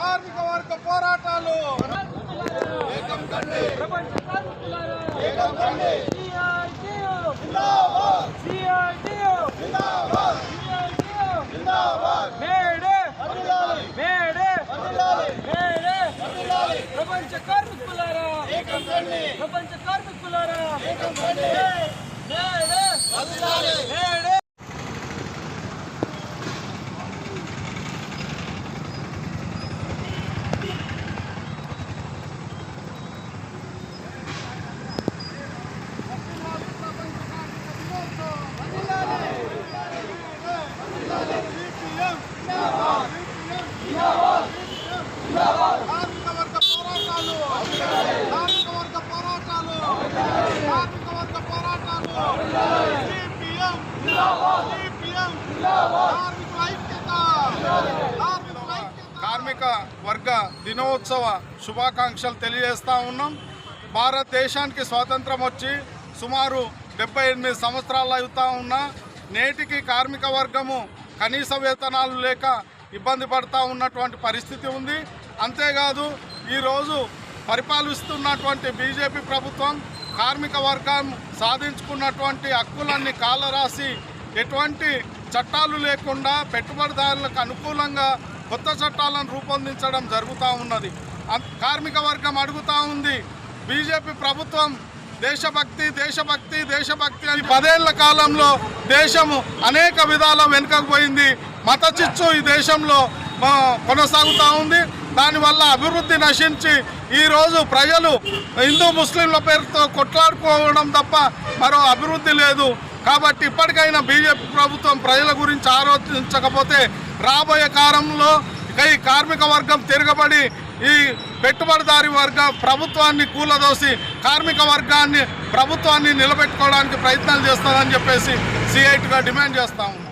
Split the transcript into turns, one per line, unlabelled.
కార్మిక వర్గ పోరాటాలు
ప్రపంచ కార్మికులారా ప్రపంచ కార్మికులారా
కార్మిక వర్గ దినోత్సవ శుభాకాంక్షలు తెలియజేస్తా ఉన్నాం. భారతదేశానికి స్వాతంత్రం వచ్చి సుమారు 78 సంవత్సరాలు అవుతా ఉన్నా నేటికి కార్మిక వర్గము కనీస వేతనాలు లేక ఇబ్బంది పడుతూ ఉన్నటువంటి పరిస్థితి ఉంది. అంతేకాదు ఈరోజు పరిపాలిస్తున్నటువంటి బీజేపీ ప్రభుత్వం కార్మిక వర్గం సాధించుకున్నటువంటి హక్కులన్నీ కాలరాసి ఎటువంటి చట్టాలు లేకుండా పెట్టుబడిదారులకు అనుకూలంగా కొత్త చట్టాలను రూపొందించడం జరుగుతూ ఉన్నది. కార్మిక వర్గం అడుగుతూ ఉంది, బీజేపీ ప్రభుత్వం దేశభక్తి దేశభక్తి దేశభక్తి అని 10 ఏళ్ల కాలంలో దేశము అనేక విధాల వెనుకకు పోయింది. మత చిచ్చు ఈ దేశంలో కొనసాగుతూ ఉంది. దానివల్ల అభివృద్ధి నశించి ఈరోజు ప్రజలు హిందూ ముస్లింల పేరుతో కొట్లాడుకోవడం తప్ప మరో అభివృద్ధి లేదు. కాబట్టి ఇప్పటికైనా బీజేపీ ప్రభుత్వం ప్రజల గురించి ఆలోచించకపోతే రాబోయే కాలంలో ఈ కార్మిక వర్గం తిరగబడి ఈ పెట్టుబడిదారి వర్గ ప్రభుత్వాన్ని కూలదోసి కార్మిక వర్గాన్ని ప్రభుత్వాన్ని నిలబెట్టుకోవడానికి ప్రయత్నాలు చేస్తారని చెప్పేసి సిఐటిగా డిమాండ్ చేస్తాము.